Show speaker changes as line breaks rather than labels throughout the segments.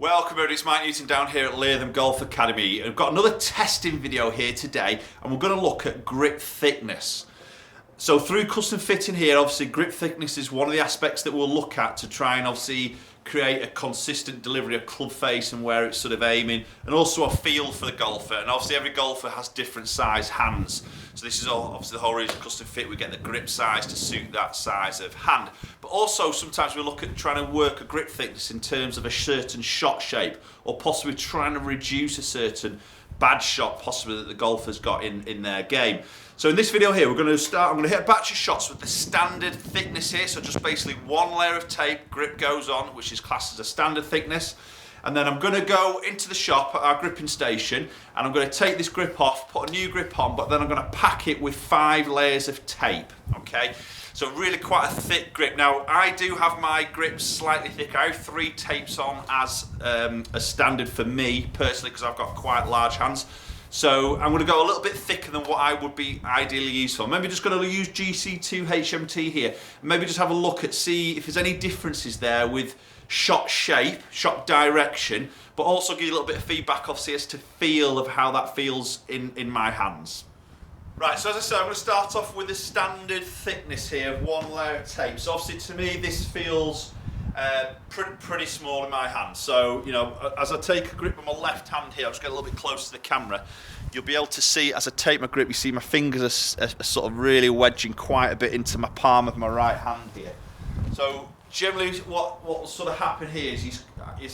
Welcome everybody, it's Mike Newton down here at Latham Golf Academy. I've got another testing video here today and we're going to look at grip thickness. So through custom fitting here, obviously grip thickness is one of the aspects that we'll look at to try and obviously create a consistent delivery of club face and where it's sort of aiming, and also a feel for the golfer. And obviously every golfer has different size hands. So this is obviously the whole reason custom fit, we get the grip size to suit that size of hand. But also sometimes we look at trying to work a grip thickness in terms of a certain shot shape, or possibly trying to reduce a certain bad shot possibly that the golfer's got in their game. So in this video here, I'm going to hit a batch of shots with the standard thickness here. So just basically one layer of tape, grip goes on, which is classed as a standard thickness. And then I'm going to go into the shop at our gripping station and I'm going to take this grip off, put a new grip on, but then I'm going to pack it with 5 layers of tape, okay? So really quite a thick grip. Now I do have my grips slightly thicker. I have 3 tapes on as a standard for me personally because I've got quite large hands. So I'm going to go a little bit thicker than what I would be ideally useful. Maybe just going to use GC2 HMT here. Maybe just have a look at, see if there's any differences there with shot shape, shot direction, but also give you a little bit of feedback obviously as to feel of how that feels in my hands. Right, so as I said, I'm going to start off with the standard thickness here of 1 layer of tape. So obviously to me this feels pretty small in my hand. So, you know, as I take a grip with my left hand here, I'll just get a little bit close to the camera. You'll be able to see as I take my grip, you see my fingers are sort of really wedging quite a bit into my palm of my right hand here. So generally what will sort of happen here is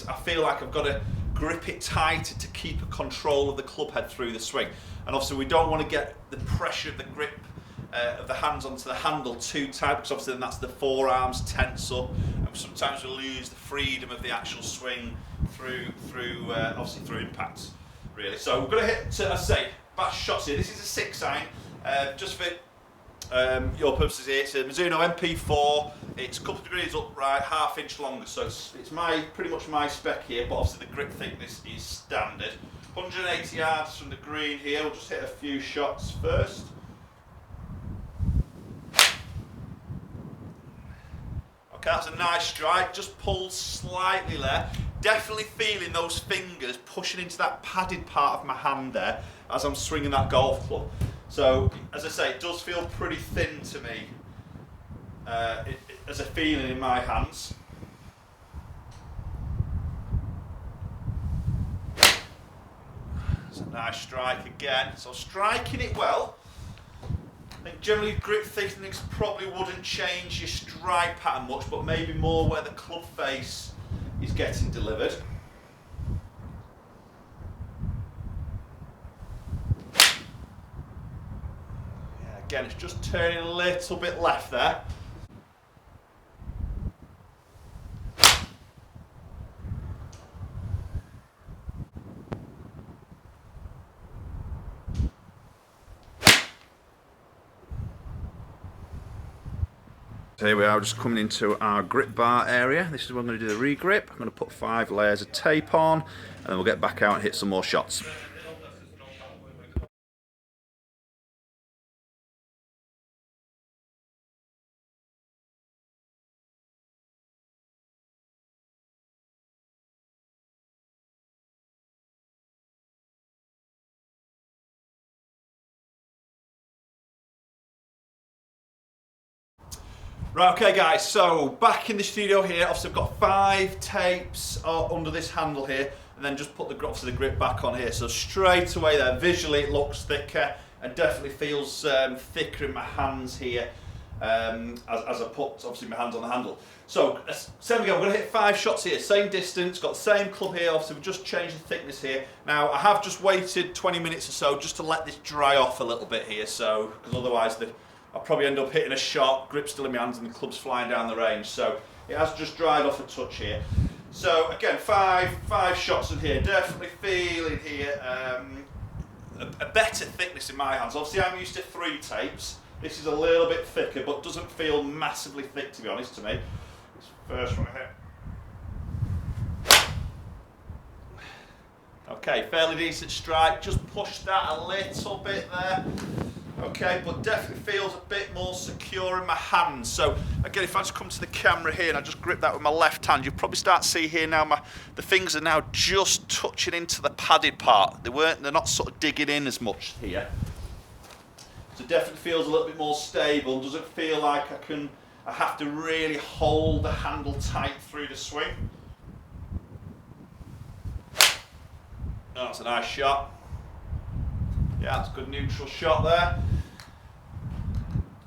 I feel like I've got to grip it tighter to keep a control of the club head through the swing. And obviously we don't want to get the pressure of the grip of the hands onto the handle too tight, because obviously then that's the forearms tense up, and sometimes we lose the freedom of the actual swing through obviously through impacts, really. So we're going to hit, as I say, batch shots here. This is a 6 iron, just for your purposes here. It's a Mizuno MP4. It's a couple of degrees upright, ½ inch longer, so it's pretty much my spec here, but obviously the grip thickness is standard. 180 yards from the green here. We'll just hit a few shots first. Okay, that's a nice strike, just pulls slightly there. Definitely feeling those fingers pushing into that padded part of my hand there as I'm swinging that golf club. So, as I say, it does feel pretty thin to me as a feeling in my hands. It's a nice strike again. So striking it well. I think generally grip thickness probably wouldn't change your strike pattern much, but maybe more where the club face is getting delivered. Yeah, again, it's just turning a little bit left there. So here we are, just coming into our grip bar area. This is where I'm going to do the re-grip. I'm going to put 5 layers of tape on, and then we'll get back out and hit some more shots. Right, okay guys, so back in the studio here, obviously I've got 5 tapes under this handle here, and then just put the grip back on here. So straight away there, visually it looks thicker and definitely feels thicker in my hands here as I put obviously my hands on the handle. So same again, I'm going to hit 5 shots here, same distance, got the same club here, obviously we've just changed the thickness here. Now I have just waited 20 minutes or so just to let this dry off a little bit here, so because otherwise I'll probably end up hitting a shot, grip still in my hands and the club's flying down the range. So it has just dried off a touch here. So again, five shots in here. Definitely feeling here a better thickness in my hands. Obviously I'm used to 3 tapes. This is a little bit thicker, but doesn't feel massively thick to be honest to me. This first one here. Okay, fairly decent strike. Just push that a little bit there. Okay, but definitely feels a bit more secure in my hands. So again, if I just come to the camera here and I just grip that with my left hand, you'll probably start to see here now the fingers are now just touching into the padded part. They're not sort of digging in as much here. So it definitely feels a little bit more stable. Doesn't feel like I have to really hold the handle tight through the swing. Oh, that's a nice shot. Yeah, that's a good neutral shot there.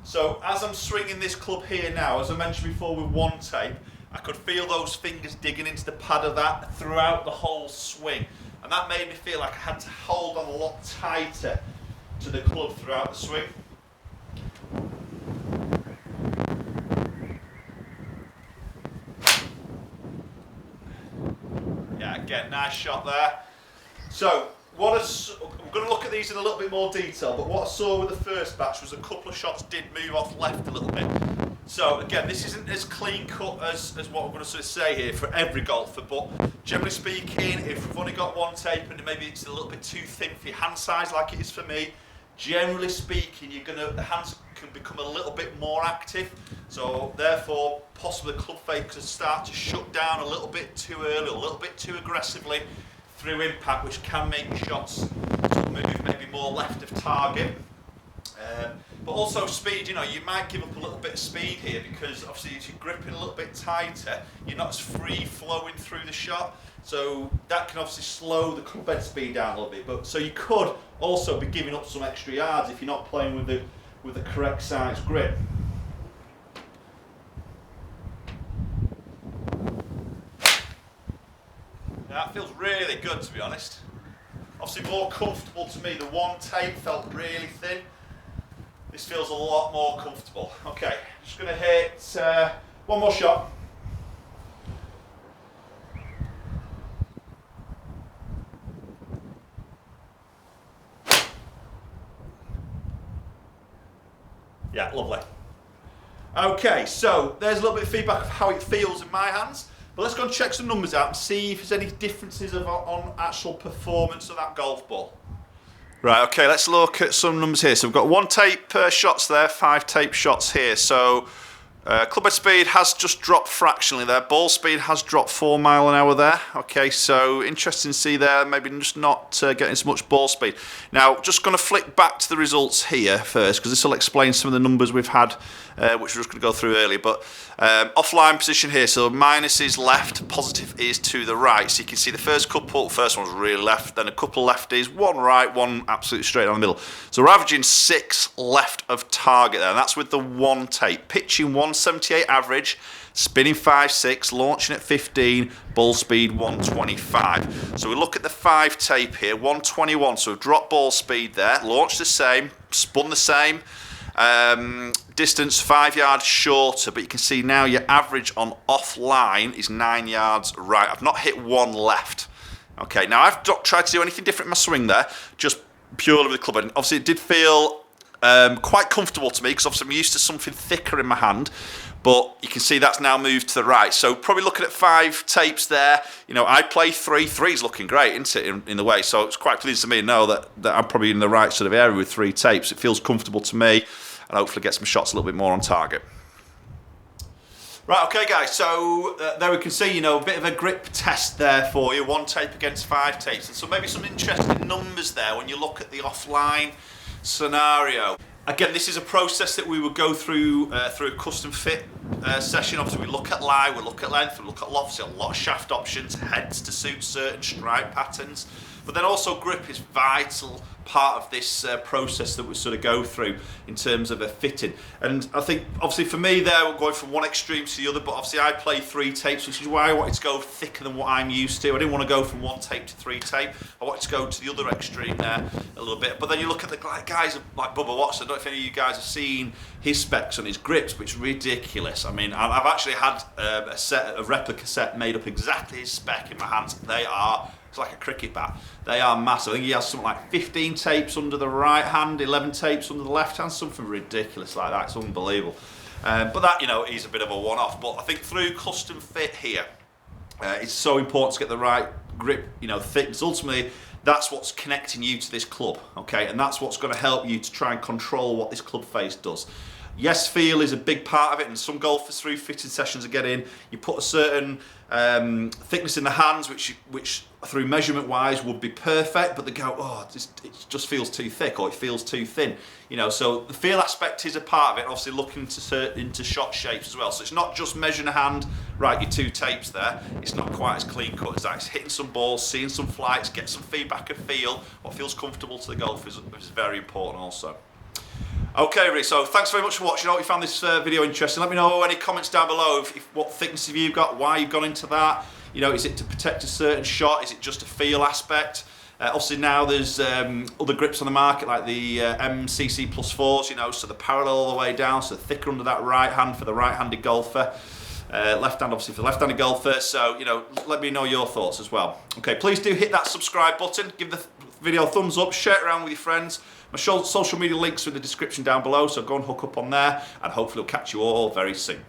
So as I'm swinging this club here now, as I mentioned before with one tape, I could feel those fingers digging into the pad of that throughout the whole swing. And that made me feel like I had to hold on a lot tighter to the club throughout the swing. Yeah, again, nice shot there. So, I'm going to look at these in a little bit more detail, but what I saw with the first batch was a couple of shots did move off left a little bit. So again, this isn't as clean cut as what I'm going to sort of say here for every golfer, but generally speaking, if we've only got one tape and maybe it's a little bit too thin for your hand size like it is for me, generally speaking, the hands can become a little bit more active. So therefore, possibly the club face could start to shut down a little bit too early, a little bit too aggressively through impact, which can make shots sort of move maybe more left of target. But also speed, you might give up a little bit of speed here because obviously as you're gripping a little bit tighter, you're not as free flowing through the shot. So that can obviously slow the club head speed down a little bit. But so you could also be giving up some extra yards if you're not playing with the correct size grip. That feels really good, to be honest. Obviously more comfortable to me. The one tape felt really thin. This feels a lot more comfortable. Okay, just going to hit one more shot. Yeah, lovely. Okay, so there's a little bit of feedback of how it feels in my hands. But let's go and check some numbers out and see if there's any differences on actual performance of that golf ball. Right, okay, let's look at some numbers here. So we've got one tape shots there, 5 tape shots here. So club head speed has just dropped fractionally there. Ball speed has dropped 4 miles an hour there. Okay, so interesting to see there, maybe just not getting as much ball speed. Now, just going to flick back to the results here first, because this will explain some of the numbers we've had, which we're just going to go through earlier. But offline position here, so minus is left, positive is to the right. So you can see the first couple, first one was really left, then a couple lefties, one right, one absolutely straight down the middle. So we're averaging 6 left of target there, and that's with the one tape. Pitching 178 average, spinning 5.6, launching at 15, ball speed 125. So we look at the 5 tape here, 121. So we've dropped ball speed there, launched the same, spun the same. Distance 5 yards shorter, but you can see now your average on offline is 9 yards right. I've not hit one left. Okay, now I've not tried to do anything different in my swing there, just purely with the club. And obviously it did feel quite comfortable to me because obviously I'm used to something thicker in my hand, but you can see that's now moved to the right. So probably looking at 5 tapes there, I play 3. 3's looking great, isn't it, in the way? So it's quite pleasing to me to know that I'm probably in the right sort of area with 3 tapes. It feels comfortable to me, and hopefully get some shots a little bit more on target. Right, okay guys, so there we can see, a bit of a grip test there for you, 1 tape against 5 tapes. And so maybe some interesting numbers there when you look at the offline scenario. Again, this is a process that we would go through through a custom fit session. Obviously, we look at lie, we look at length, we look at lofts, a lot of shaft options, heads to suit certain stripe patterns. But then also grip is vital part of this process that we sort of go through in terms of a fitting. And I think obviously for me there, we're going from one extreme to the other, but obviously I play 3 tapes, which is why I wanted to go thicker than what I'm used to. I didn't want to go from 1 tape to 3 tape. I wanted to go to the other extreme there a little bit. But then you look at the guys like Bubba Watson. I don't know if any of you guys have seen his specs on his grips, but it's ridiculous. I mean, I've actually had a replica set made up exactly his spec in my hands. It's like a cricket bat. They are massive. I think he has something like 15 tapes under the right hand, 11 tapes under the left hand, something ridiculous like that. It's unbelievable. But that, is a bit of a one-off. But I think through custom fit here, it's so important to get the right grip, thickness. Ultimately, That's what's connecting you to this club, okay? And that's what's going to help you to try and control what this club face does. Yes, feel is a big part of it, and some golfers through fitting sessions are getting, you put a certain thickness in the hands, which through measurement wise would be perfect, but they go, oh, it just feels too thick, or it feels too thin. You know, so the feel aspect is a part of it, obviously looking into shot shapes as well. So it's not just measuring a hand, right, your 2 tapes there, it's not quite as clean cut as that. It's hitting some balls, seeing some flights, get some feedback and feel, what feels comfortable to the golf is very important also. Okay, everybody, so thanks very much for watching. I hope you found this video interesting. Let me know any comments down below what thickness have you got, why you've gone into that. You know, is it to protect a certain shot? Is it just a feel aspect? Obviously now there's other grips on the market like the MCC Plus 4s, you know, so they're parallel all the way down, so thicker under that right hand for the right-handed golfer. Left hand obviously for the left-handed golfer, so, you know, let me know your thoughts as well. Okay, please do hit that subscribe button, give the video a thumbs up, share it around with your friends. My social media links are in the description down below, so go and hook up on there, and hopefully I'll catch you all very soon.